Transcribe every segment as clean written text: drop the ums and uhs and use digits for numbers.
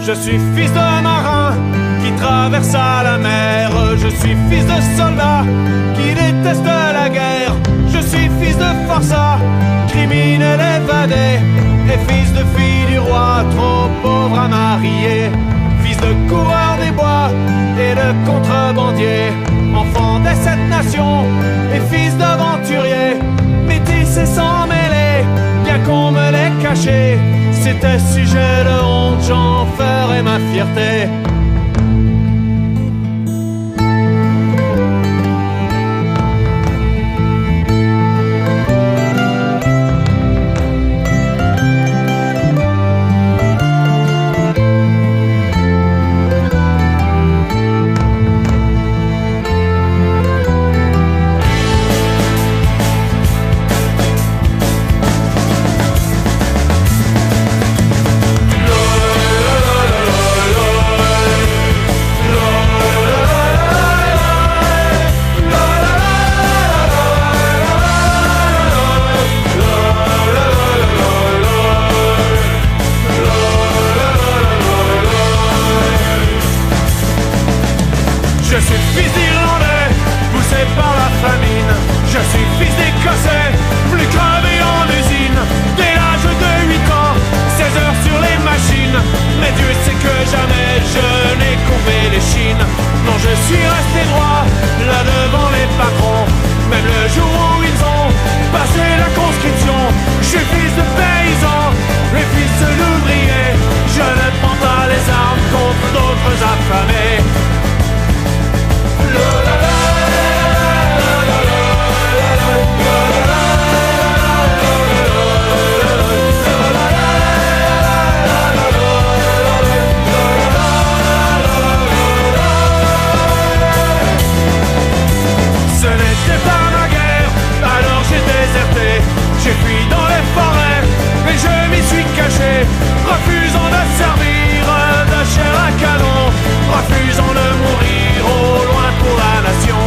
Je suis fils de marin qui traversa la mer. Je suis fils de soldat qui déteste la guerre. Je suis fils de forçat, criminel évadé, et fils de fille du roi, trop pauvre à marier. Fils de coureur des bois et de contrebandier, enfant des 7 nations et fils d'aventurier. Métis et sans mêler, bien qu'on me l'ait caché, c'était sujet de honte, j'en ferais ma fierté. Je suis fils d'Irlandais, poussé par la famine. Je suis fils d'Écossais, plus crevé en usine. Dès l'âge de 8 ans, 16 heures sur les machines. Mais Dieu sait que jamais je n'ai courbé les chines. Non, je suis resté droit, là devant les patrons. Même le jour où ils ont passé la conscription. Je suis fils de paysan, et fils d'ouvrier. Je ne prends pas les armes contre d'autres affamés. Ce n'était pas ma guerre, alors j'ai déserté. J'ai fui dans les forêts, mais je m'y suis caché, refusant de servir de chair à canon, refusant de mourir au loin pour la nation.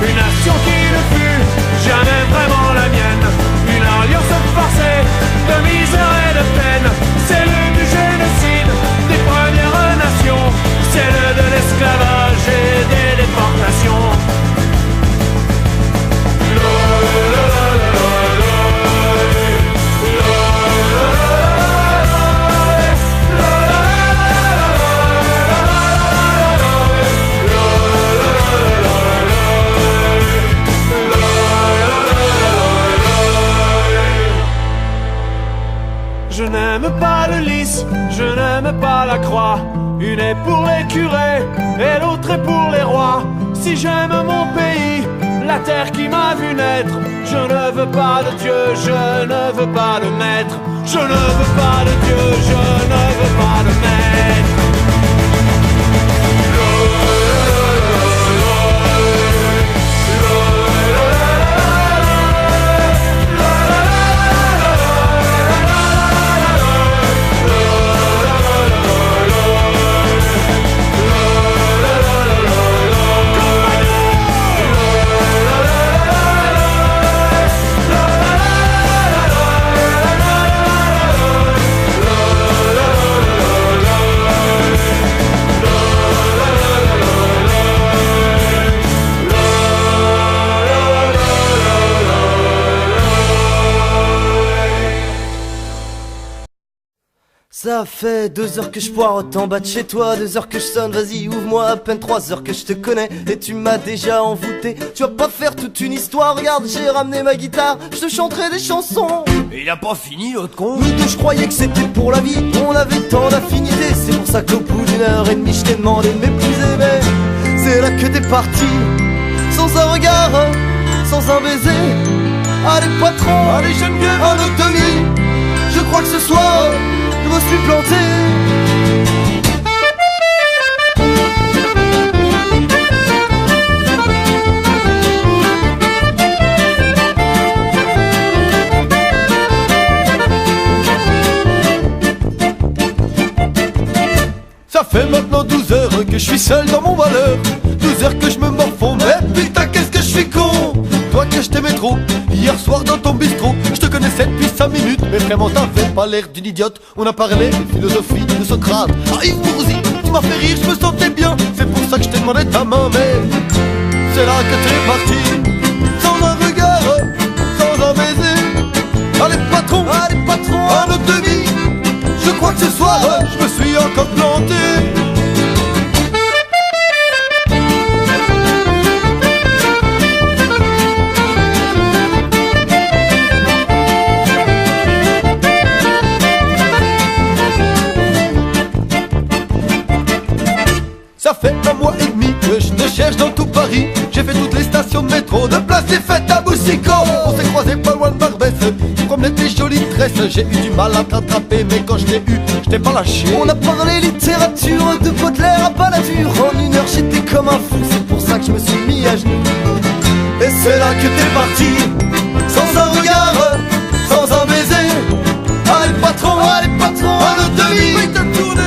Une nation qui ne fut jamais vraiment la mienne. Une alliance forcée de misère et de peine. Celle du génocide des premières nations, celle de l'esclavage et des déportations. Je n'aime pas le lys, je n'aime pas la croix. Une est pour les curés et l'autre est pour les rois. Si j'aime mon pays, la terre qui m'a vu naître, je ne veux pas de Dieu, je ne veux pas de maître. Je ne veux pas de Dieu, je ne veux pas de maître. Ça fait 2 heures que je poireaute en bas de chez toi, 2 heures que je sonne, vas-y ouvre-moi, à peine 3 heures que je te connais et tu m'as déjà envoûté. Tu vas pas faire toute une histoire, regarde j'ai ramené ma guitare, je te chanterai des chansons. Et il a pas fini l'autre con. Nous deux je croyais que c'était pour la vie, on avait tant d'affinités. C'est pour ça qu'au bout d'1h30 je t'ai demandé de m'épouser. Mais c'est là que t'es parti, sans un regard, sans un baiser. Allez patron, Allez Geneviève, un autre demi. Je crois que ce soir je me suis planté. Ça fait maintenant 12 heures que je suis seul dans mon malheur, 12 heures que je me morfonds. Mais putain qu'est-ce que je suis con. Toi que je t'aimais trop, hier soir dans ton bistrot, je te connais connaissais depuis 5 minutes, mais vraiment t'avais pas l'air d'une idiote. On a parlé de philosophie de Socrate. Ah Yves Bourzi, tu m'as fait rire, je me sentais bien. C'est pour ça que je t'ai demandé ta main, mais c'est là que t'es parti. Sans un regard, sans un baiser. Allez patron, à notre demi. Je crois que ce soir, je me suis encore planté. Ça fait 1 mois et demi que je te cherche dans tout Paris. J'ai fait toutes les stations de métro, de place des fêtes à Boussico. On s'est croisés pas loin de Barbès, tu promenais tes jolies tresses. J'ai eu du mal à t'attraper, mais quand je t'ai eu, je t'ai pas lâché. On a parlé littérature, de Baudelaire à Balladur. En 1 heure j'étais comme un fou, c'est pour ça que je me suis mis à genoux. Et c'est là que t'es parti, sans un regard, sans un baiser. Allez patron, à notre demi.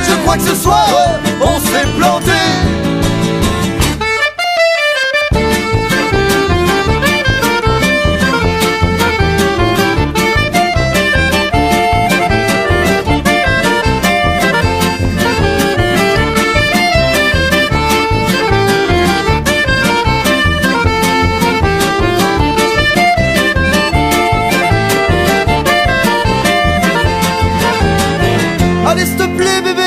Je crois que ce soir, on s'est planté. Allez s'il te plaît bébé,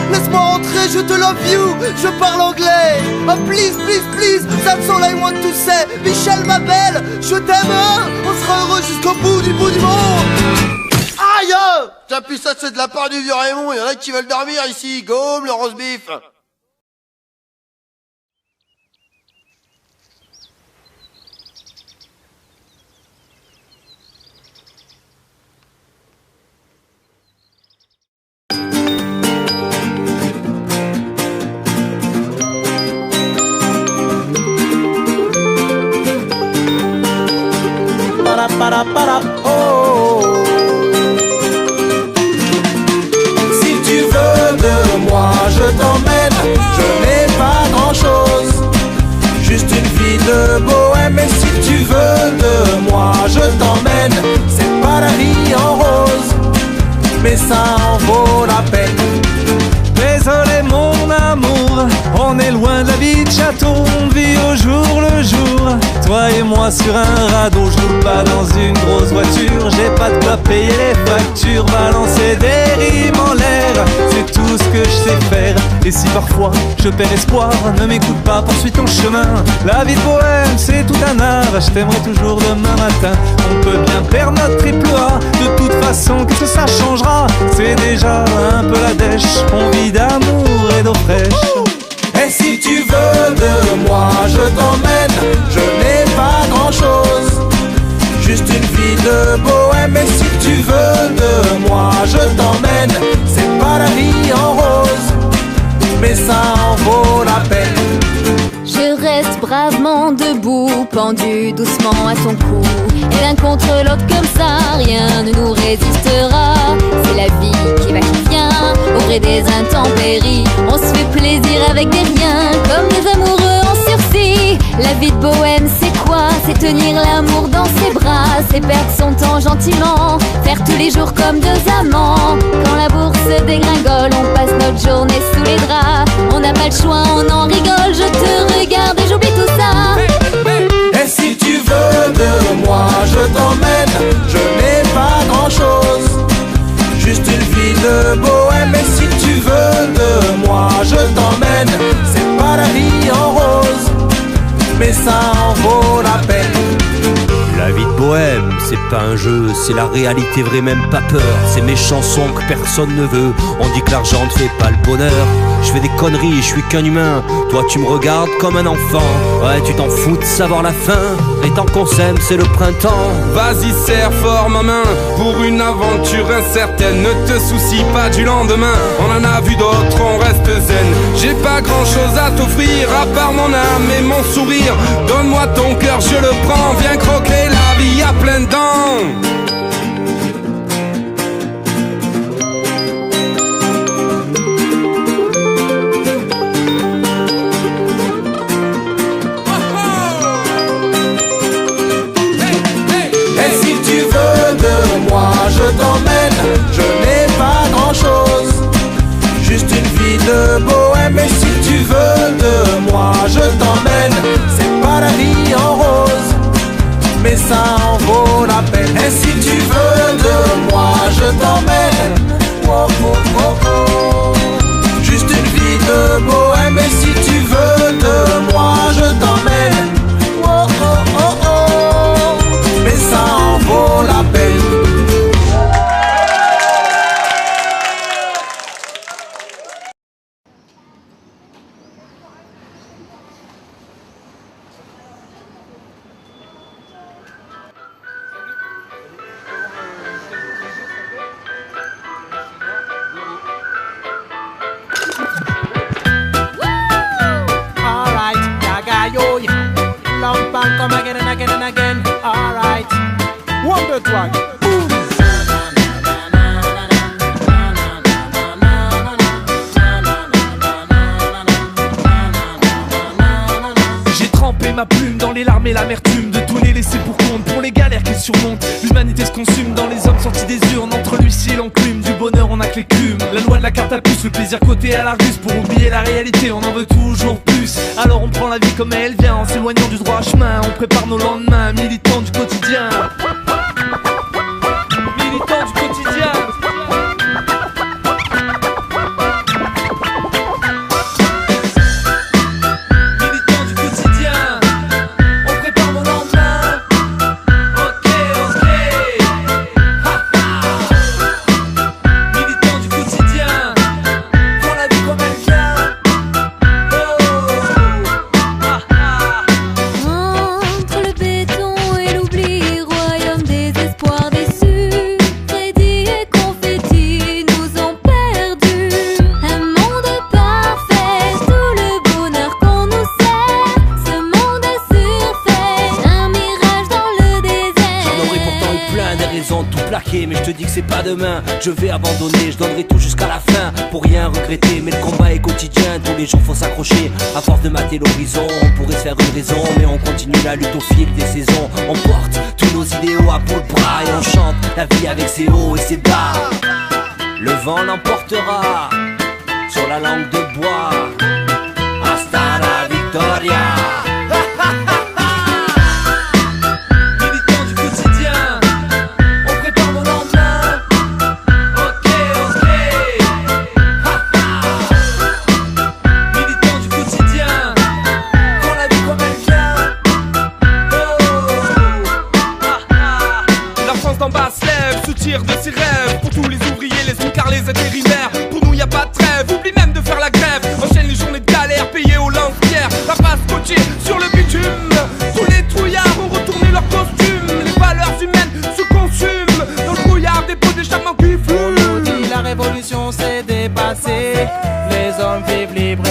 laisse-moi rentrer, je te love you. Je parle anglais, oh please, please, please. That's all I want to say. Michel ma belle, je t'aime hein. On sera heureux jusqu'au bout du monde. Aïe! Tiens, puis ça, c'est de la part du vieux Raymond. Il y en a qui veulent dormir ici. Gaume, le roast beef. Si tu veux de moi, je t'emmène. Je n'ai pas grand chose, juste une vie de bohème. Et si tu veux de moi, je t'emmène. C'est pas la vie en rose, mais ça en vaut la peine. Désolé mon amour, on est loin de la vie de château, on vit au jour le jour. Toi et moi sur un radeau, je roule pas dans une grosse voiture. J'ai pas de quoi payer les factures, balancer des rimes en l'air, c'est tout ce que je sais faire. Et si parfois je perds espoir, ne m'écoute pas, poursuis ton chemin. La vie de bohème c'est tout un art, je t'aimerai toujours demain matin. On peut bien perdre notre triple A, de toute façon qu'est-ce que ça changera? C'est déjà un peu la dèche, on vit d'amour et d'eau fraîche. Et si tu veux de moi, je t'emmène. Je n'ai pas grand chose, juste une vie de bohème. Et si tu veux de moi, je t'emmène. C'est pas la vie en rose, mais ça en vaut la peine. Je reste bravement debout, pendu doucement à son cou. Et l'un contre l'autre comme ça, rien ne nous résistera. C'est la vie qui va qui vient, au gré des intempéries. On se fait plaisir avec des riens, comme des amoureux en sursis. La vie de bohème c'est quoi? C'est tenir l'amour dans ses bras, c'est perdre son temps gentiment, faire tous les jours comme deux amants. Quand la bourse dégringole, on passe notre journée sous les draps. On n'a pas le choix, on en rigole, je te regarde et j'oublie tout ça. Et si tu veux de moi, je t'emmène. Je n'ai pas grand chose, juste une vie de bohème. Et si tu veux de moi, je t'emmène. C'est pas la vie en rose, mais ça en vaut la peine. La vie de bohème, c'est pas un jeu, c'est la réalité vraie, même pas peur. C'est mes chansons que personne ne veut. On dit que l'argent ne fait pas le bonheur. Je fais des conneries, je suis qu'un humain. Toi tu me regardes comme un enfant. Ouais, tu t'en fous de savoir la fin. Et tant qu'on s'aime, c'est le printemps. Vas-y, serre fort ma main pour une aventure incertaine. Ne te soucie pas du lendemain, on en a vu d'autres, on reste zen. J'ai pas grand chose à t'offrir à part mon âme et mon sourire. Donne-moi ton cœur, je le prends. Viens croquer la vie à pleines dents. on, come again and again and again. Alright, one, two, one. Boom. J'ai trempé ma plume dans les larmes et l'amertume de tous les laissés pour compte, pour les galères qu'ils surmontent. L'humanité se consume dans les hommes sortis des urnes, entre l'huissier et l'enclume. Du bonheur on a que l'écume, la loi de la carte à puce, le plaisir côté à la ruse. Pour oublier la réalité on en veut toujours plus. Alors on prend la vie comme elle vient, en s'éloignant du droit chemin. On prépare nos lendemains, militants du quotidien. Militants du quotidien. Mais je te dis que c'est pas demain, je vais abandonner, je donnerai tout jusqu'à la fin pour rien regretter. Mais le combat est quotidien, tous les jours faut s'accrocher. À force de mater l'horizon, on pourrait se faire une raison, mais on continue la lutte au fil des saisons. On porte tous nos idéaux à bout de bras et on chante la vie avec ses hauts et ses bas. Le vent l'emportera sur la langue de bois. Hasta la victoria. De ses rêves, pour tous les ouvriers, les smicards, les intérimaires. Pour nous y a pas de trêve, oublie même de faire la grève. Enchaîne les journées de galère, payées au lance-pierre. La face coachée sur le bitume. Tous les trouillards ont retourné leurs costumes. Les valeurs humaines se consument dans le brouillard des pots d'échappement qui fument. On nous dit la révolution s'est dépassée. Les hommes vivent libres